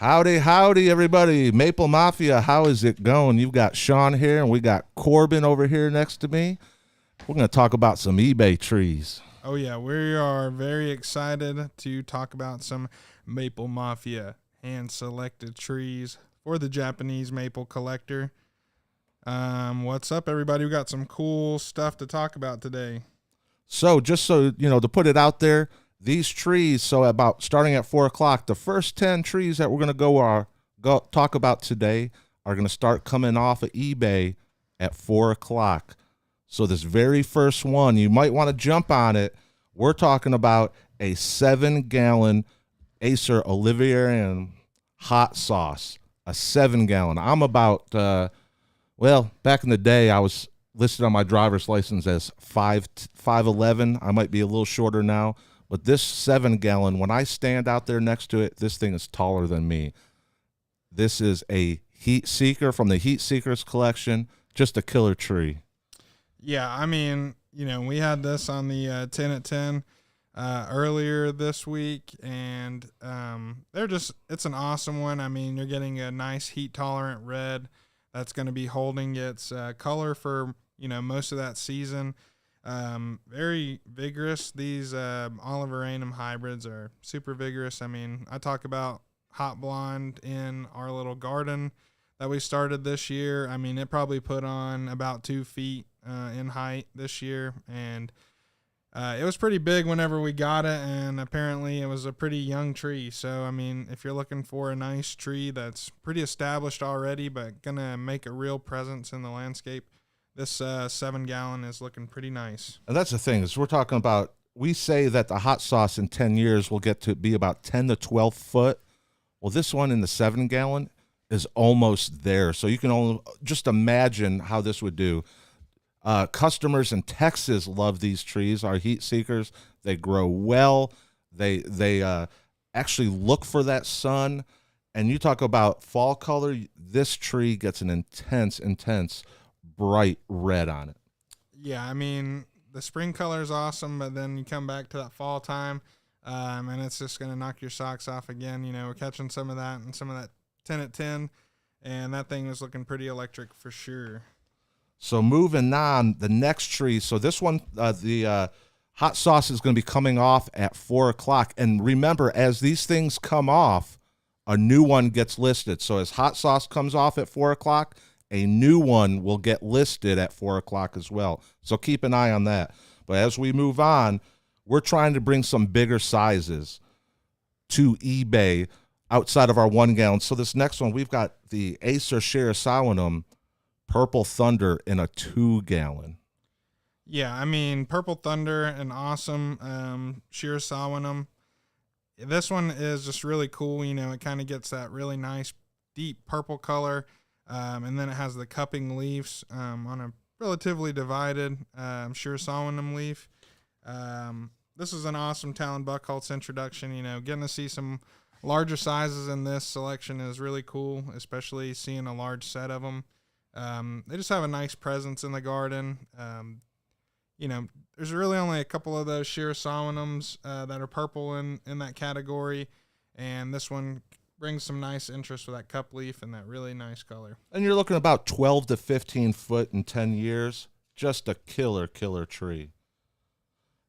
Howdy, howdy, everybody. Maple Mafia, how is it going? You've got Sean here, and we got Corbin over here next to me. We're going to talk about some eBay trees. Oh, yeah, we are very excited to talk about some Maple Mafia hand-selected trees for the Japanese maple collector. What's up, everybody? We got some cool stuff to talk about today. So, just so you know, to put it out there, these trees, so about starting at 4 o'clock, the first 10 trees that we're going to go talk about today are going to start coming off of eBay at 4 o'clock. So this very first one, you might want to jump on it. We're talking about a 7-gallon Acer Olivier hot sauce, a 7-gallon. I'm about, back in the day, I was listed on my driver's license as 5'11". I might be a little shorter now. But this 7-gallon, when I stand out there next to it, this thing is taller than me. This is a Heat Seeker from the Heat Seekers collection, just a killer tree. Yeah, I mean, we had this on the 10 at 10 earlier this week, and it's an awesome one. I mean, you're getting a nice heat-tolerant red that's going to be holding its color for, most of that season. Very vigorous. These Oliveranum hybrids are super vigorous. I mean, I talk about hot blonde in our little garden that we started this year. I mean, it probably put on about 2 feet in height this year, and it was pretty big whenever we got it, and apparently it was a pretty young tree. So, I mean, if you're looking for a nice tree that's pretty established already but gonna make a real presence in the landscape, this 7-gallon is looking pretty nice. And that's the thing, is we're talking about, we say that the hot sauce in 10 years will get to be about 10 to 12 foot. Well, this one in the 7-gallon is almost there. So you can only just imagine how this would do. Customers in Texas love these trees, our heat seekers. They grow well. They actually look for that sun. And you talk about fall color, this tree gets an intense bright red on it. Yeah, I mean, the spring color is awesome, but then you come back to that fall time, and it's just going to knock your socks off again. We're catching some of that and some of that 10 at 10, and that thing was looking pretty electric for sure. So moving on, the next tree. So this one, the hot sauce is going to be coming off at 4 o'clock. And remember, as these things come off, a new one gets listed. So as hot sauce comes off at 4 o'clock, a new one will get listed at 4 o'clock as well. So keep an eye on that. But as we move on, we're trying to bring some bigger sizes to eBay outside of our 1-gallon. So this next one, we've got the Acer salinum Purple Thunder in a 2-gallon. Yeah, I mean, Purple Thunder, an awesome sheer salinum. This one is just really cool. It kind of gets that really nice deep purple color. And then it has the cupping leaves on a relatively divided sheer salinum leaf. This is an awesome Talon Buckholz introduction. Getting to see some larger sizes in this selection is really cool, especially seeing a large set of them. They just have a nice presence in the garden. There's really only a couple of those sheer salinums that are purple in that category, and this one brings some nice interest with that cup leaf and that really nice color. And you're looking about 12 to 15 foot in 10 years. Just a killer tree.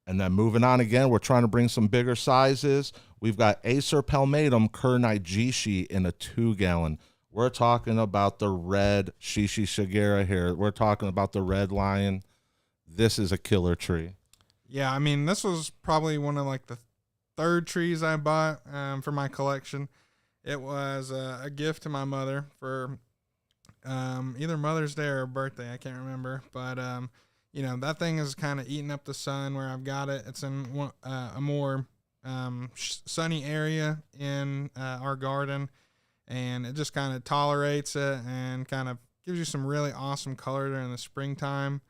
And then moving on again, we're trying to bring some bigger sizes. We've got Acerpalum Kernite Jishi in a 2-gallon. We're talking about the red shishi shagara here. We're talking about the red lion. This is a killer tree. Yeah, I mean, this was probably one of the third trees I bought for my collection. It was a gift to my mother for either Mother's Day or birthday. I can't remember. But, that thing is kind of eating up the sun where I've got it. It's in a more sunny area in our garden, and it just kind of tolerates it and kind of gives you some really awesome color during the springtime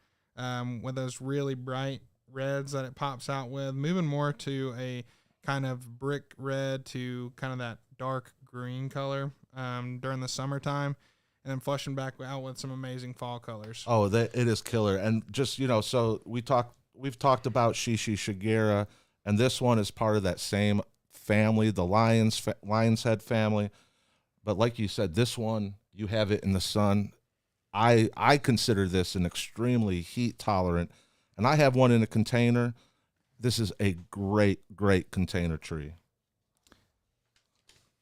with those really bright reds that it pops out with, moving more to a kind of brick red to kind of that dark green color during the summertime, and then flushing back out with some amazing fall colors. Oh, it is killer. And just, so we've talked about shishi shagara, and this one is part of that same family, the lion's head family. But like you said, this one, you have it in the sun. I consider this an extremely heat tolerant, and I have one in a container. This is a great container tree.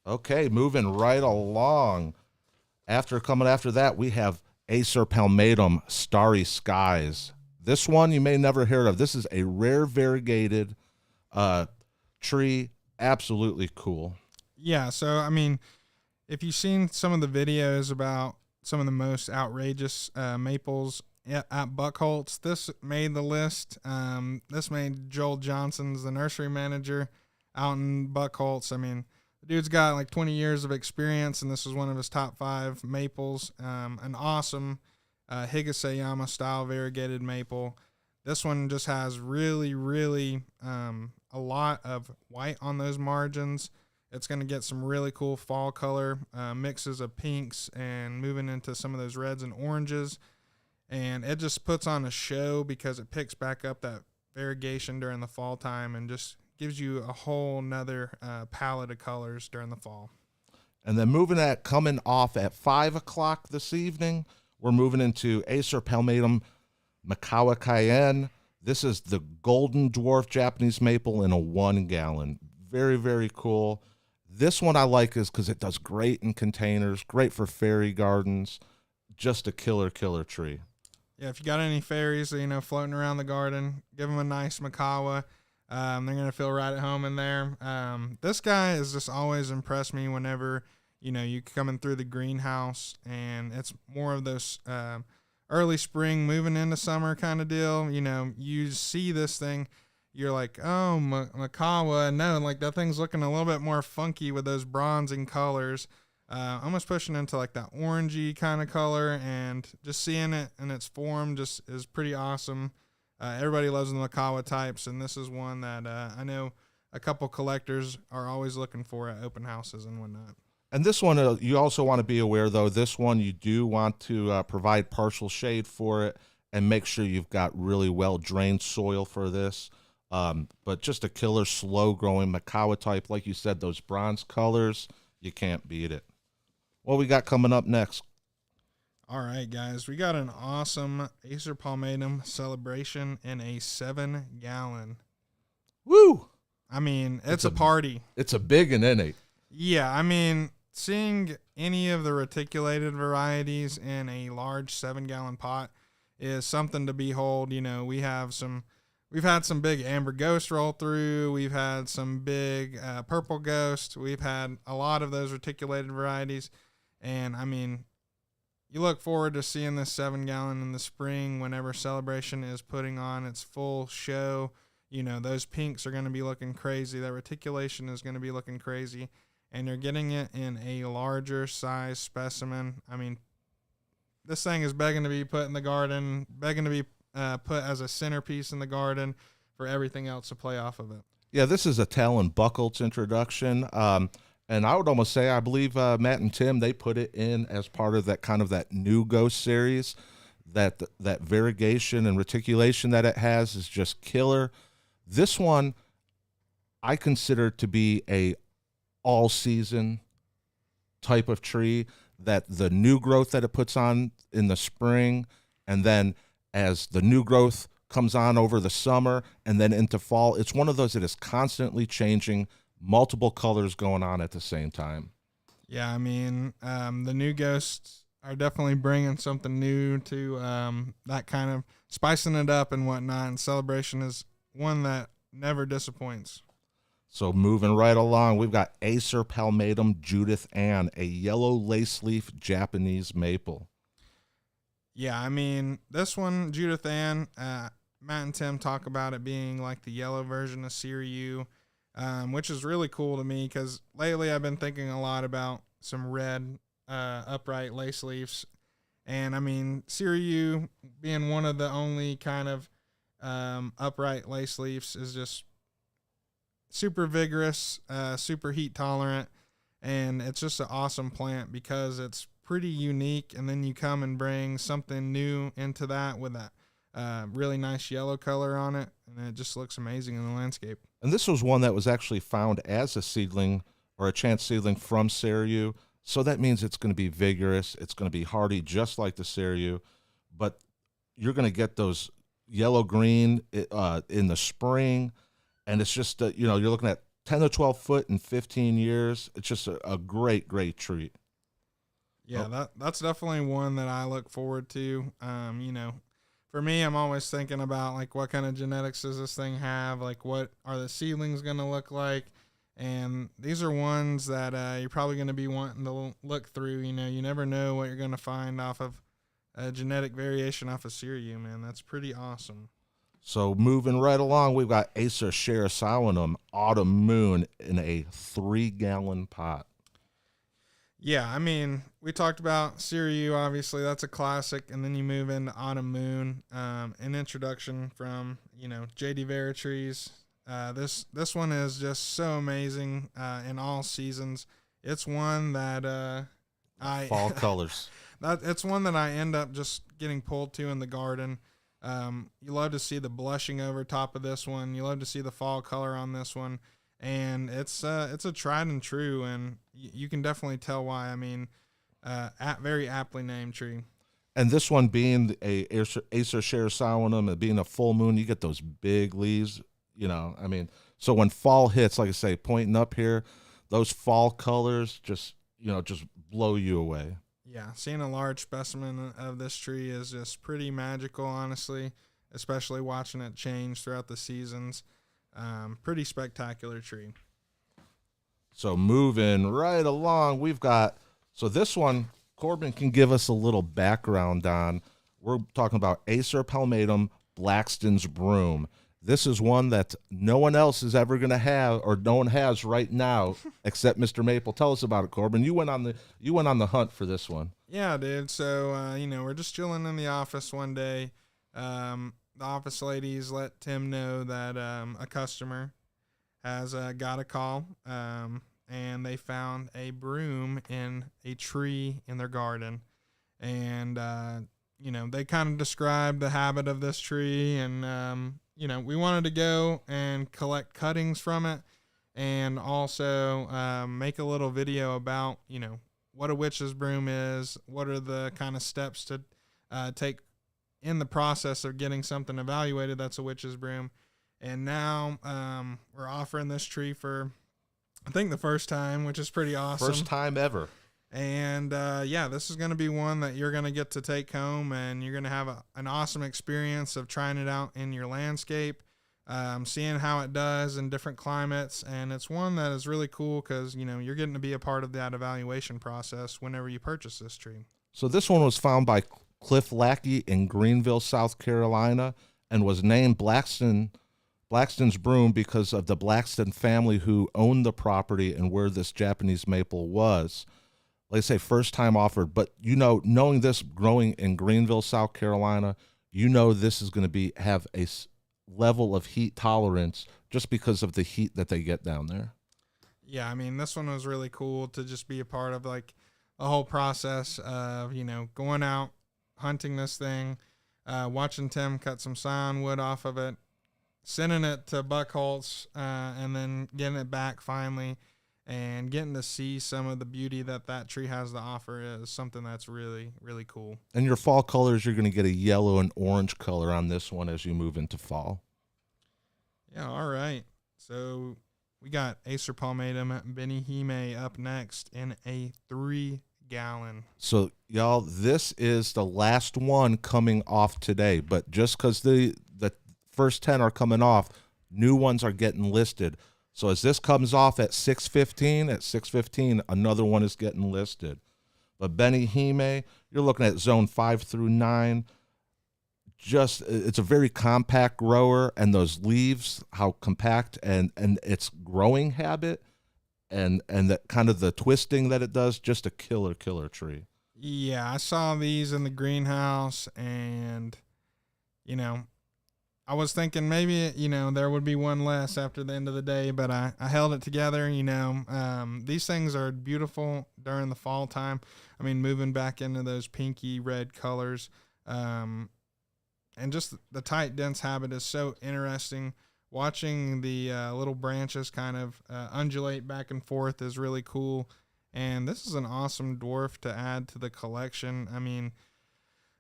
Okay, moving right along. Coming after that, we have Acerpalum Starry Skies. This one you may never hear of. This is a rare variegated tree. Absolutely cool. Yeah, so I mean, if you've seen some of the videos about some of the most outrageous maples at Buckholtz, this made the list. This made Joel Johnson's the nursery manager out in Buckholtz. I mean, the dude's got like 20 years of experience, and this is one of his top 5 maples. An awesome Higaseyama style variegated maple. This one just has really a lot of white on those margins. It's going to get some really cool fall color, mixes of pinks and moving into some of those reds and oranges. And it just puts on a show because it picks back up that variegation during the fall time and just gives you a whole nother palette of colors during the fall. And then coming off at 5 o'clock this evening, we're moving into Acerpalum Maawa Cayenne. This is the golden dwarf Japanese maple in a 1 gallon. Very cool. This one I like is because it does great in containers, great for fairy gardens, just a killer tree. Yeah, if you got any fairies, floating around the garden, give them a nice Maawa. They're going to feel right at home in there. This guy has just always impressed me whenever, you coming through the greenhouse, and it's more of those early spring moving into summer kind of deal. You see this thing, you're like, oh, Maawa. No, like that thing's looking a little bit more funky with those bronzing colors. Almost pushing into like that orangey kind of color, and just seeing it in its form just is pretty awesome. Everybody loves the Maawa types, and this is one that I know a couple collectors are always looking for at open houses and whatnot. And this one, you also want to be aware, though, this one you do want to provide partial shade for it and make sure you've got really well-drained soil for this. But just a killer, slow-growing Maawa type. Like you said, those bronze colors, you can't beat it. What we got coming up next? All right, guys. We got an awesome Acerpalum Celebration in a 7 gallon. Woo! I mean, it's a party. It's a big one, isn't it? Yeah, I mean, seeing any of the reticulated varieties in a large 7 gallon pot is something to behold. We've had some big amber ghost roll through. We've had some big purple ghost. We've had a lot of those reticulated varieties. And I mean, you look forward to seeing this 7 gallon in the spring whenever Celebration is putting on its full show. Those pinks are going to be looking crazy. That reticulation is going to be looking crazy. And you're getting it in a larger size specimen. I mean, this thing is begging to be put in the garden, begging to be put as a centerpiece in the garden for everything else to play off of it. Yeah, this is a Talon Buckholtz introduction. And I would almost say, I believe Matt and Tim, they put it in as part of that kind of that new Ghost series. That variegation and reticulation that it has is just killer. This one, I consider to be a all-season type of tree, that the new growth that it puts on in the spring, and then as the new growth comes on over the summer and then into fall, it's one of those that is constantly changing, multiple colors going on at the same time. Yeah, I mean, the new ghosts are definitely bringing something new to that kind of spicing it up and whatnot, and Celebration is one that never disappoints. So moving right along, we've got Acerpalum Judith Ann, a yellow lace leaf Japanese maple. Yeah, I mean, this one, Judith Ann, Matt and Tim talk about it being like the yellow version of Siriu, which is really cool to me because lately I've been thinking a lot about some red upright lace leaves. And I mean, Siriu being one of the only kind of upright lace leaves is just super vigorous, super heat tolerant, and it's just an awesome plant because it's pretty unique. And then you come and bring something new into that with that really nice yellow color on it, and it just looks amazing in the landscape. And this was one that was actually found as a seedling or a chance seedling from Siriu. So that means it's going to be vigorous. It's going to be hardy, just like the Seiryu, but you're going to get those yellow green in the spring, and it's just you're looking at 10 to 12 foot in 15 years. It's just a great treat. Yeah, that's definitely one that I look forward to. For me, I'm always thinking about like what kind of genetics does this thing have? Like what are the seedlings going to look like? And these are ones that you're probably going to be wanting to look through. You never know what you're going to find off of a genetic variation off of Seiryu, man. That's pretty awesome. So moving right along, we've got Acer salinum Autumn Moon in a 3-gallon pot. Yeah, I mean, we talked about Seiryu, obviously, that's a classic, and then you move into Autumn Moon, an introduction from, J.D. Veritrees. This one is just so amazing in all seasons. It's one that Fall colors. It's one that I end up just getting pulled to in the garden. You love to see the blushing over top of this one. You love to see the fall color on this one. And it's a tried and true, and you can definitely tell why. I mean, very aptly named tree. And this one being a Acer salinum and being a full moon, you get those big leaves. I mean, so when fall hits, like I say, pointing up here, those fall colors just blow you away. Yeah, seeing a large specimen of this tree is just pretty magical, honestly, especially watching it change throughout the seasons. Pretty spectacular tree. So moving right along, we've got, so this one, Corbin can give us a little background on. We're talking about Acerpalum Blackston's Broom. This is one that no one else is ever going to have, or no one has right now, except Mr. Maple. Tell us about it, Corbin. You went on the hunt for this one. Yeah, dude. So we're just chilling in the office one day. The office ladies let Tim know that a customer has got a call, and they found a broom in a tree in their garden. And, they kind of described the habit of this tree, and, we wanted to go and collect cuttings from it and also make a little video about, what a witch's broom is, what are the kind of steps to take in the process of getting something evaluated that's a witch's broom. And now we're offering this tree for, I think, the first time, which is pretty awesome. First time ever. And this is going to be one that you're going to get to take home, and you're going to have an awesome experience of trying it out in your landscape, seeing how it does in different climates. And it's one that is really cool because, you're getting to be a part of that evaluation process whenever you purchase this tree. So this one was found by Cliff Lackey in Greenville, South Carolina, and was named Blackston's Broom because of the Blackston family who owned the property and where this Japanese maple was. Like I say, first time offered, but knowing this growing in Greenville, South Carolina, this is going to have a level of heat tolerance just because of the heat that they get down there. Yeah, I mean, this one was really cool to just be a part of, like, the whole process of, going out, hunting this thing, watching Tim cut some scion wood off of it, sending it to Buckholtz, and then getting it back finally, and getting to see some of the beauty that tree has to offer is something that's really, really cool. And your fall colors, you're going to get a yellow and orange color on this one as you move into fall. Yeah, all right. So we got Acerpalum Bennyhe up next in a 3-gallon. So, y'all, this is the last one coming off today, but just because the first 10 are coming off, new ones are getting listed. So as this comes off at 6:15, another one is getting listed. But Bennyhe, you're looking at zone 5 through 9. It's a very compact grower, and those leaves, how compact and its growing habit, and that kind of the twisting that it does, just a killer tree. Yeah, I saw these in the greenhouse, and I was thinking maybe, there would be one less after the end of the day, but I held it together. These things are beautiful during the fall time. I mean, moving back into those pinky red colors, and just the tight, dense habit is so interesting. Watching the little branches kind of undulate back and forth is really cool. And this is an awesome dwarf to add to the collection. I mean,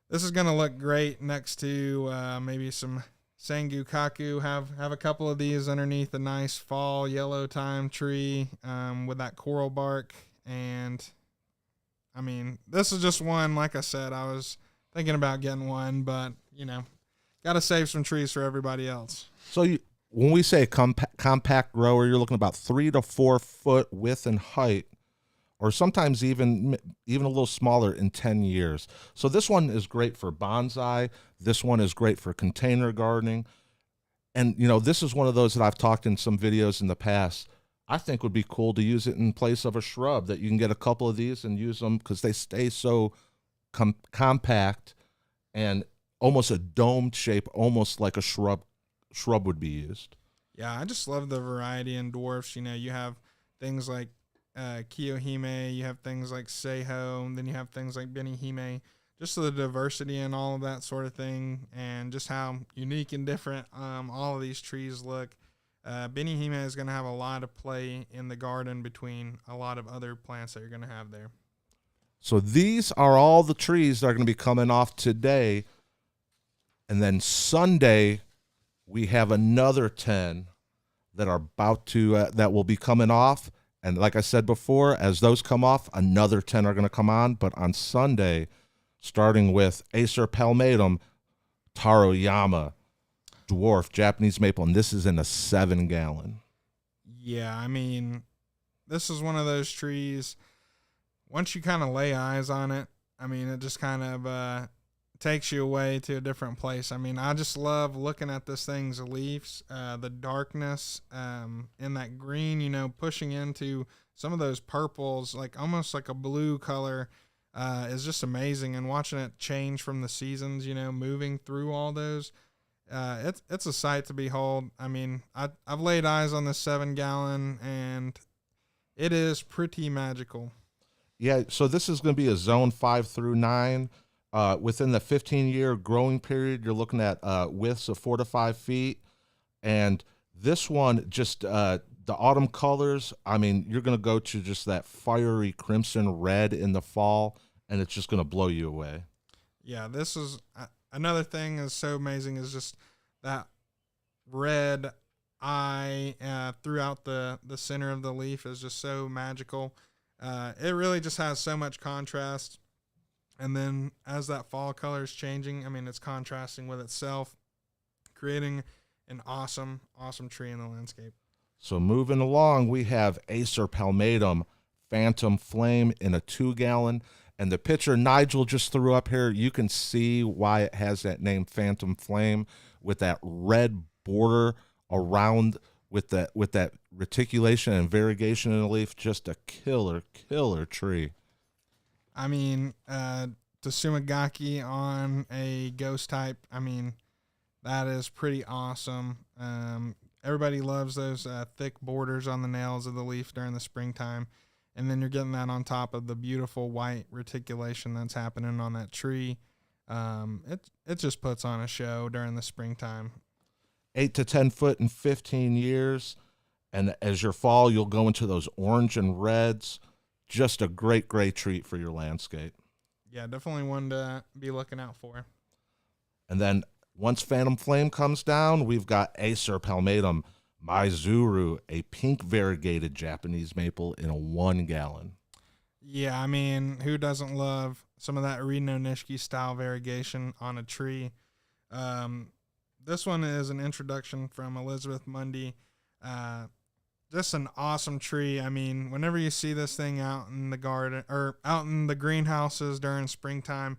this is going to look great next to maybe some Sengu Kaku. Have a couple of these underneath a nice fall yellow time tree with that coral bark. And, I mean, this is just one, like I said, I was thinking about getting one, but, got to save some trees for everybody else. So when we say compact grower, you're looking about 3 to 4 foot width and height, or sometimes even a little smaller in 10 years. So this one is great for bonsai. This one is great for container gardening. And, this is one of those that I've talked in some videos in the past. I think would be cool to use it in place of a shrub, that you can get a couple of these and use them because they stay so compact and almost a domed shape, almost like a shrub would be used. Yeah, I just love the variety in dwarfs. You have things like Kiyohime, you have things like Seiho, and then you have things like Bennyhe. Just the diversity and all of that sort of thing, and just how unique and different all of these trees look. Bennyhe is going to have a lot of play in the garden between a lot of other plants that you're going to have there. So these are all the trees that are going to be coming off today. And then Sunday, we have another 10 that are about to, that will be coming off. And like I said before, as those come off, another 10 are going to come on. But on Sunday, starting with Acerpalum, Taro, Yama, Dwarf, Japanese maple, and this is in a 7-gallon. Yeah, I mean, this is one of those trees, once you kind of lay eyes on it, I mean, it just kind of takes you away to a different place. I mean, I just love looking at this thing's leaves, the darkness in that green, pushing into some of those purples, like almost like a blue color, is just amazing. And watching it change from the seasons, moving through all those, it's a sight to behold. I mean, I've laid eyes on this 7-gallon, and it is pretty magical. Yeah, so this is going to be a zone 5 through 9. Within the 15-year growing period, you're looking at widths of 4 to 5 feet. And this one, just the autumn colors, I mean, you're going to go to just that fiery crimson red in the fall, and it's just going to blow you away. Yeah, this is another thing is so amazing is just that red eye throughout the center of the leaf is just so magical. It really just has so much contrast. And then as that fall color is changing, I mean, it's contrasting with itself, creating an awesome, awesome tree in the landscape. So moving along, we have Acerpalum Phantom Flame in a 2-gallon. And the picture Nigel just threw up here, you can see why it has that name Phantom Flame, with that red border around with that reticulation and variegation in the leaf. Just a killer tree. I mean, Tsumagaki on a ghost type, I mean, that is pretty awesome. Everybody loves those thick borders on the nails of the leaf during the springtime. And then you're getting that on top of the beautiful white reticulation that's happening on that tree. It just puts on a show during the springtime. 8 to 10 foot in 15 years. And as your fall, you'll go into those orange and reds. Just a great treat for your landscape. Yeah, definitely one to be looking out for. And then once Phantom Flame comes down, we've got Acerpalum Myzuru, a pink variegated Japanese maple in a 1-gallon. Yeah, I mean, who doesn't love some of that Reno Nishiki style variegation on a tree? This one is an introduction from Elizabeth Mundy. Just an awesome tree. I mean, whenever you see this thing out in the garden or out in the greenhouses during springtime,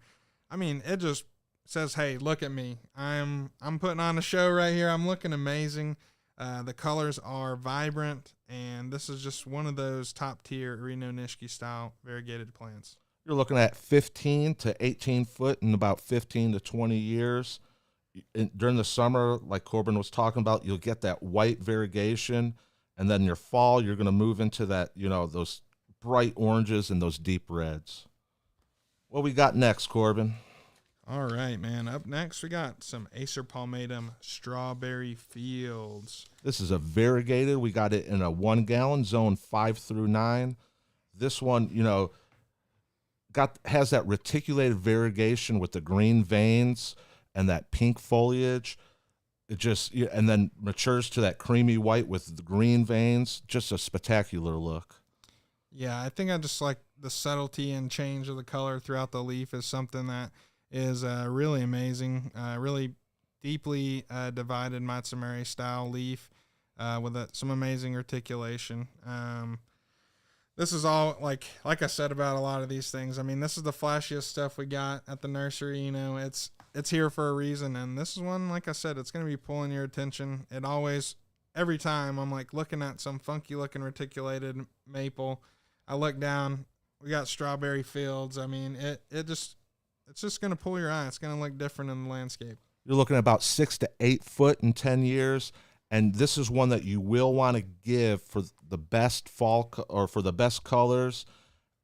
I mean, it just says, "Hey, look at me. I'm putting on a show right here. I'm looking amazing." The colors are vibrant, and this is just one of those top tier Reno Nishiki style variegated plants. You're looking at 15 to 18 foot in about 15 to 20 years. During the summer, like Corbin was talking about, you'll get that white variegation. And then your fall, you're going to move into that, those bright oranges and those deep reds. What we got next, Corbin? All right, man. Up next, we got some Acerpalum Strawberry Fields. This is a variegated. We got it in a 1-gallon, zone 5 through 9. This one, has that reticulated variegation with the green veins and that pink foliage. It just and then matures to that creamy white with the green veins. Just a spectacular look. Yeah, I think I just like the subtlety and change of the color throughout the leaf is something that is really amazing. Really deeply divided Matsumeri style leaf with some amazing articulation. This is all like I said about a lot of these things. I mean, this is the flashiest stuff we got at the nursery. It's here for a reason, and this is one, like I said, it's going to be pulling your attention. It always, every time I'm like looking at some funky looking reticulated maple, I look down, we got strawberry fields. I mean, it's just going to pull your eye. It's going to look different in the landscape. You're looking at about 6 to 8 foot in 10 years. And this is one that you will want to give for the best or for the best colors.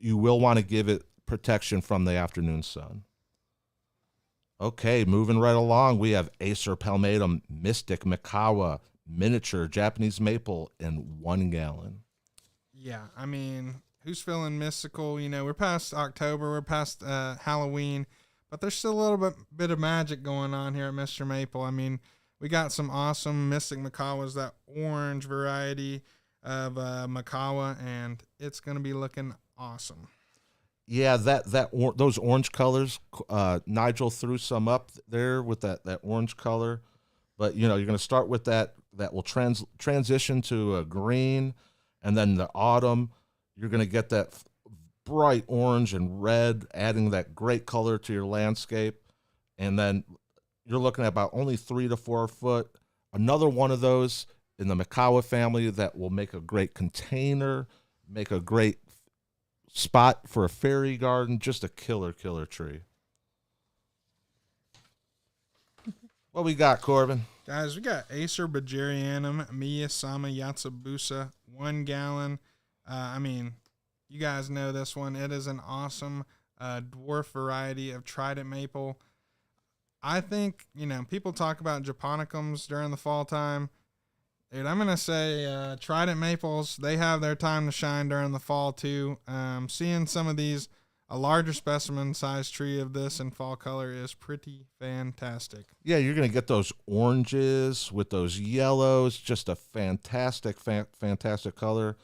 You will want to give it protection from the afternoon sun. Okay, moving right along, we have Acerpalum Mystic Maawa miniature Japanese maple in 1 gallon. Yeah, I mean, who's feeling mystical? We're past October, we're past Halloween, but there's still a little bit of magic going on here at Mr. Maple. I mean, we got some awesome Mystic Maawas, that orange variety of Maawa, and it's going to be looking awesome. Yeah, those orange colors, Nigel threw some up there with that orange color. But, you're going to start with that will transition to a green, and then the autumn, you're going to get that bright orange and red, adding that great color to your landscape. And then you're looking at about only 3 to 4 foot. Another one of those in the Maawa family that will make a great container, make a great spot for a fairy garden. Just a killer tree. What we got, Corbin? Guys, we got Acer Bajarianum Miyasama Yatsubusa, 1 gallon. I mean, you guys know this one. It is an awesome dwarf variety of trident maple. I think, people talk about japonicums during the fall time. Dude, I'm going to say trident maples, they have their time to shine during the fall too. Seeing some of these, a larger specimen size tree of this in fall color is pretty fantastic. Yeah, you're going to get those oranges with those yellows, just a fantastic color.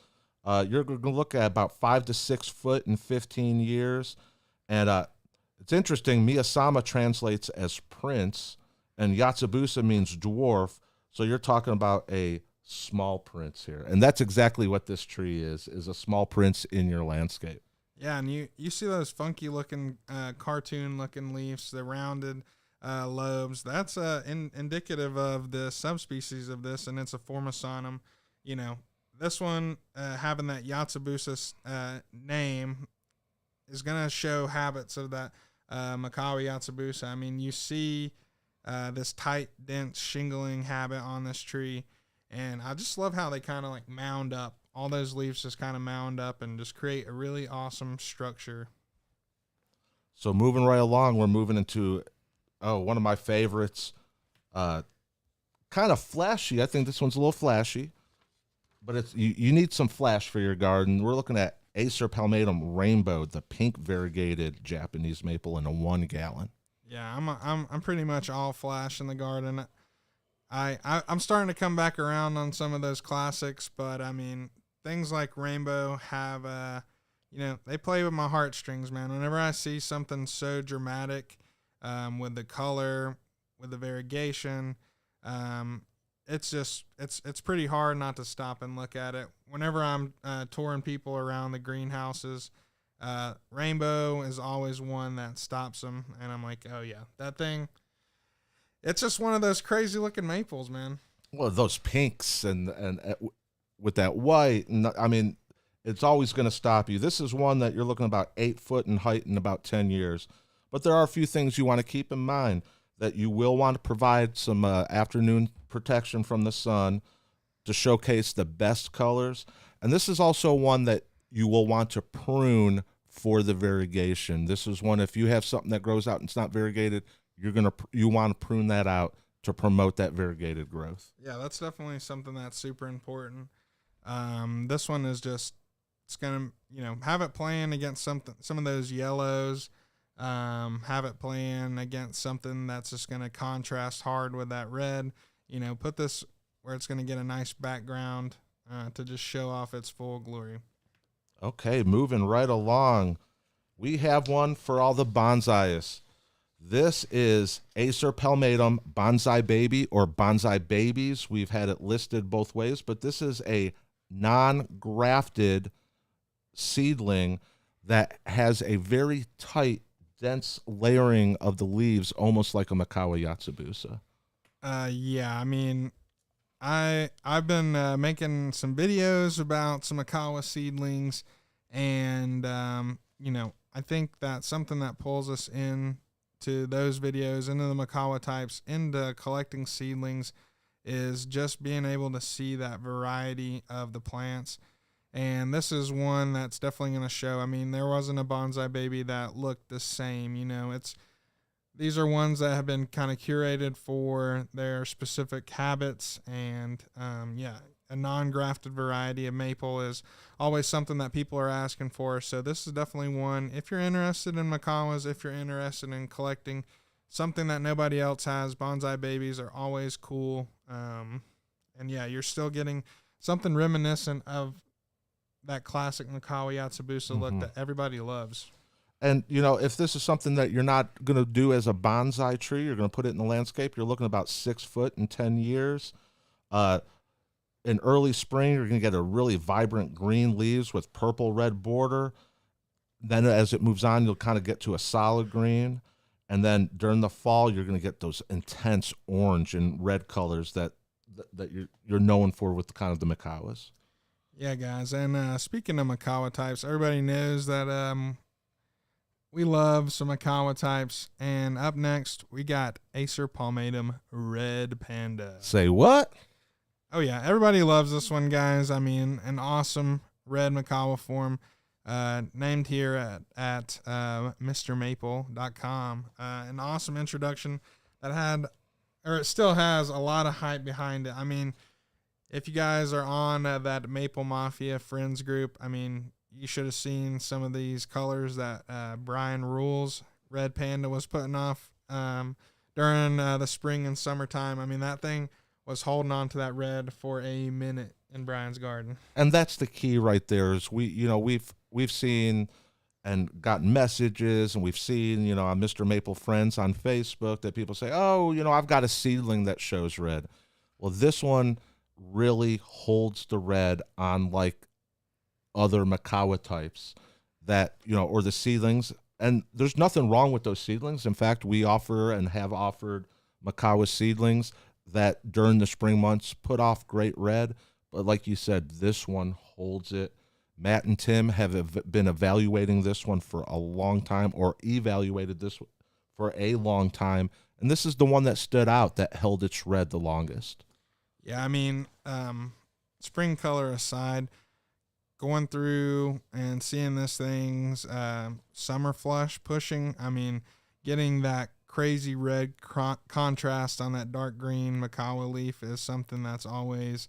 You're going to look at about 5 to 6 foot in 15 years. And it's interesting, Miyasama translates as prince, and Yatsubusa means dwarf, so you're talking about a small prince here. And that's exactly what this tree is a small prince in your landscape. Yeah, and you see those funky-looking, cartoon-looking leaves, the rounded lobes. That's indicative of the subspecies of this, and it's a Formosanum. This one, having that Yatsubusa name, is going to show habits of that Maawa Yatsubusa. I mean, you see this tight, dense shingling habit on this tree, and I just love how they kind of like mound up. All those leaves just kind of mound up and just create a really awesome structure. So moving right along, we're moving into one of my favorites. Kind of flashy. I think this one's a little flashy, but it's you need some flash for your garden. We're looking at Acerpalum Rainbow, the pink variegated Japanese maple in a 1 gallon. Yeah, I'm pretty much all flash in the garden. I'm starting to come back around on some of those classics, but I mean, things like Rainbow have they play with my heartstrings, man. Whenever I see something so dramatic, with the color, with the variegation, it's pretty hard not to stop and look at it. Whenever I'm touring people around the greenhouses, Rainbow is always one that stops them, and I'm like, oh yeah, that thing. It's just one of those crazy looking maples, man. Well, those pinks and with that white, and I mean, it's always going to stop you. This is one that you're looking about 8 foot in height in about 10 years. But there are a few things you want to keep in mind. That you will want to provide some afternoon protection from the sun to showcase the best colors. And this is also one that you will want to prune for the variegation. This is one, if you have something that grows out and it's not variegated, you want to prune that out to promote that variegated growth. Yeah, that's definitely something that's super important. This one is just it's gonna, have it playing against some of those yellows. Have it playing against something that's just gonna contrast hard with that red. Put this where it's gonna get a nice background to just show off its full glory. Okay, moving right along. We have one for all the bonsais. This is Acerpalum Bonsai Baby or Bonsai Babies. We've had it listed both ways, but this is a non-grafted seedling that has a very tight, dense layering of the leaves, almost like a Maawa Yatsubusa. Yeah, I mean, I've been making some videos about some Maawa seedlings, and I think that something that pulls us in to those videos, into the Maawa types, into collecting seedlings, is just being able to see that variety of the plants. And this is one that's definitely going to show. I mean, there wasn't a bonsai baby that looked the same. These are ones that have been kind of curated for their specific habits. And a non-grafted variety of maple is always something that people are asking for. So this is definitely one. If you're interested in Maawas, if you're interested in collecting something that nobody else has, bonsai babies are always cool. You're still getting something reminiscent of that classic Maawa Yatsubusa look that everybody loves. And, if this is something that you're not going to do as a bonsai tree, you're going to put it in the landscape, you're looking about 6 foot in 10 years. In early spring, you're going to get a really vibrant green leaves with purple red border. Then as it moves on, you'll kind of get to a solid green. And then during the fall, you're going to get those intense orange and red colors that you're known for with kind of the Maawas. Yeah, guys. And speaking of Maawa types, everybody knows that we love some Maawa types. And up next, we got Acerpalum Red Panda. Say what? Oh, yeah. Everybody loves this one, guys. I mean, an awesome red Maawa form, named here at MrMaple.com. An awesome introduction that had, or it still has, a lot of hype behind it. I mean, if you guys are on that Maple Mafia friends group, I mean, you should have seen some of these colors that Brian Rules Red Panda was putting off during the spring and summertime. I mean, that thing was holding on to that red for a minute in Brian's garden. And that's the key right there. Is we've seen and gotten messages, and we've seen on Mr. Maple Friends on Facebook that people say, "Oh, I've got a seedling that shows red." Well, this one really holds the red on like other Maawa types that or the seedlings. And there's nothing wrong with those seedlings. In fact, we offer and have offered Maawa seedlings that during the spring months put off great red, but like you said, this one holds it. Matt and Tim have been evaluating this one for a long time, or evaluated this for a long time, and this is the one that stood out, that held its red the longest. Yeah, I mean, spring color aside, going through and seeing this thing's summer flush pushing, I mean, getting that crazy red contrast on that dark green Maawa leaf is something that's always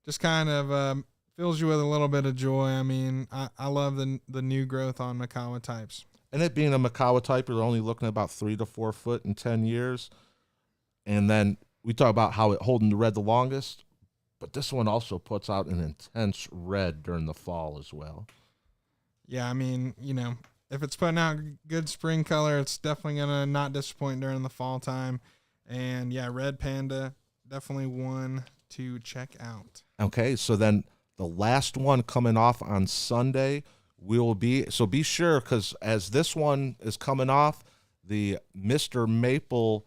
just kind of fills you with a little bit of joy. I mean, I love the new growth on Maawa types. And it being a Maawa type, you're only looking at about 3 to 4 foot in 10 years. And then we talk about how it holding the red the longest, but this one also puts out an intense red during the fall as well. Yeah, I mean, if it's putting out good spring color, it's definitely going to not disappoint during the fall time. And yeah, Red Panda, definitely one to check out. Okay, so then the last one coming off on Sunday be sure, because as this one is coming off, the Mr. Maple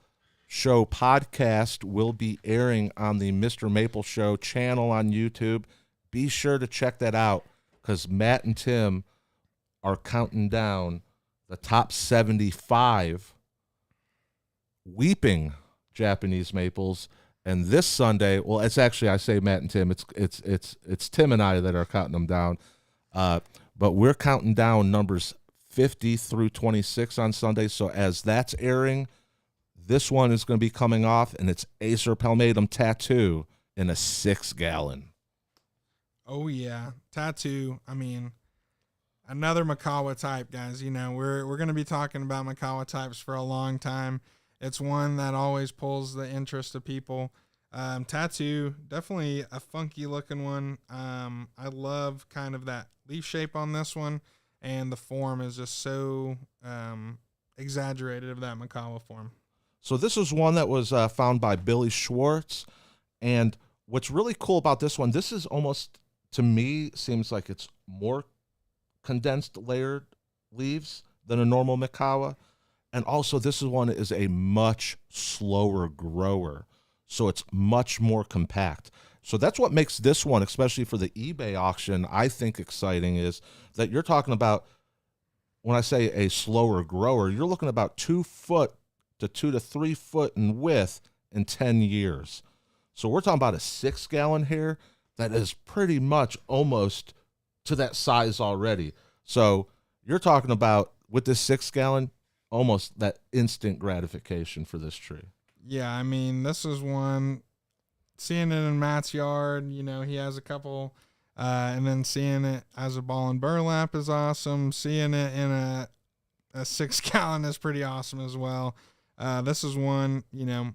Show podcast will be airing on the Mr. Maple Show channel on YouTube. Be sure to check that out, because Matt and Tim are counting down the top 75 weeping Japanese maples. And this Sunday, well, it's actually, I say Matt and Tim, it's Tim and I that are counting them down. But we're counting down numbers 50 through 26 on Sunday. So as that's airing, this one is going to be coming off, and it's Acerpalum Tattoo in a 6-gallon. Oh, yeah. Tattoo, I mean, another Maawa type, guys. You know, we're going to be talking about Maawa types for a long time. It's one that always pulls the interest of people. Tattoo, definitely a funky looking one. I love kind of that leaf shape on this one, and the form is just so exaggerated of that Maawa form. So this is one that was found by Billy Schwartz, and what's really cool about this one, this is almost, to me, seems like it's more condensed layered leaves than a normal Maawa. And also this one is a much slower grower, so it's much more compact. So that's what makes this one, especially for the eBay auction, I think exciting, is that you're talking about, when I say a slower grower, you're looking about 2 foot to 2 to 3 foot in width in 10 years. So we're talking about a 6-gallon here that is pretty much almost to that size already. So you're talking about, with this 6-gallon, almost that instant gratification for this tree. Yeah, I mean, this is one, seeing it in Matt's yard, you know, he has a couple, and then seeing it as a ball and burlap is awesome. Seeing it in a 6-gallon is pretty awesome as well. This is one, you know,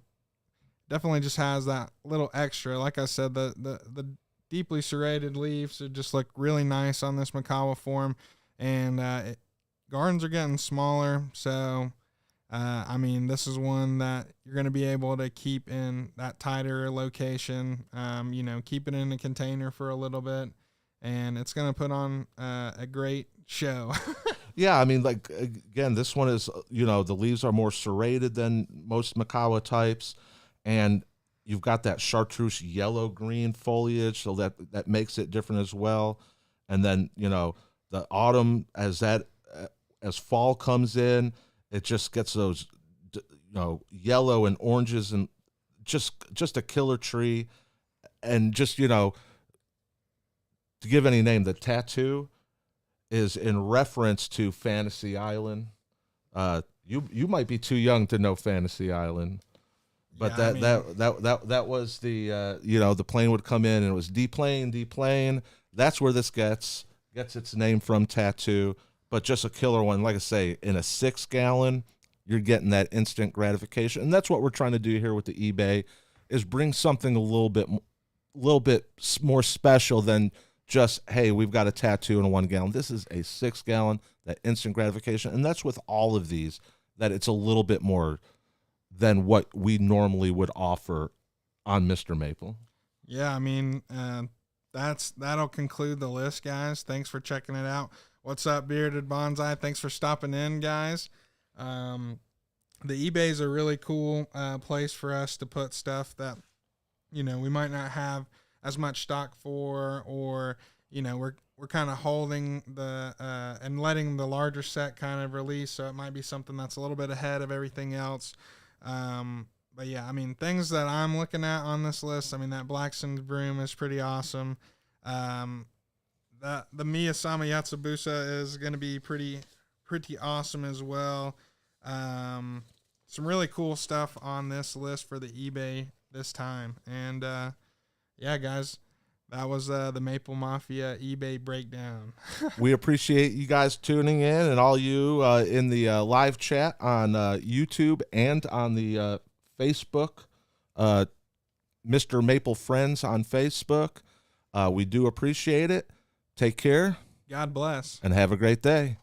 definitely just has that little extra. Like I said, the deeply serrated leaves just look really nice on this Maawa form, and gardens are getting smaller, so I mean, this is one that you're going to be able to keep in that tighter location, you know, keep it in a container for a little bit, and it's going to put on a great show. Yeah, I mean, like, again, this one is, you know, the leaves are more serrated than most Maawa types, and you've got that chartreuse yellow-green foliage, so that makes it different as well. And then, you know, the autumn, as fall comes in, it just gets those, you know, yellow and oranges, and just a killer tree. And just, you know, to give any name, the tattoo is in reference to Fantasy Island. You might be too young to know Fantasy Island, but yeah, that was the you know, the plane would come in and it was deplane. That's where this gets its name from, tattoo. But just a killer one. Like I say, in a 6-gallon, you're getting that instant gratification, and that's what we're trying to do here with the eBay, is bring something a little bit more special than just, hey, we've got a tattoo in a 1-gallon. This is a 6-gallon, that instant gratification, and that's with all of these, that it's a little bit more than what we normally would offer on Mr. Maple. Yeah, I mean, that'll conclude the list, guys. Thanks for checking it out. What's up, Bearded Bonsai? Thanks for stopping in, guys. The eBay's a really cool place for us to put stuff that, you know, we might not have as much stock for, or, you know, we're kind of holding the and letting the larger set kind of release, so it might be something that's a little bit ahead of everything else. But yeah, I mean, things that I'm looking at on this list, I mean, that Blackson's Broom is pretty awesome. The Miyasama Yatsubusa is going to be pretty awesome as well. Some really cool stuff on this list for the eBay this time. And yeah, guys, that was the Maple Mafia eBay breakdown. We appreciate you guys tuning in, and all you in the live chat on YouTube and on the Facebook, Mr. Maple Friends on Facebook. We do appreciate it. Take care. God bless. And have a great day.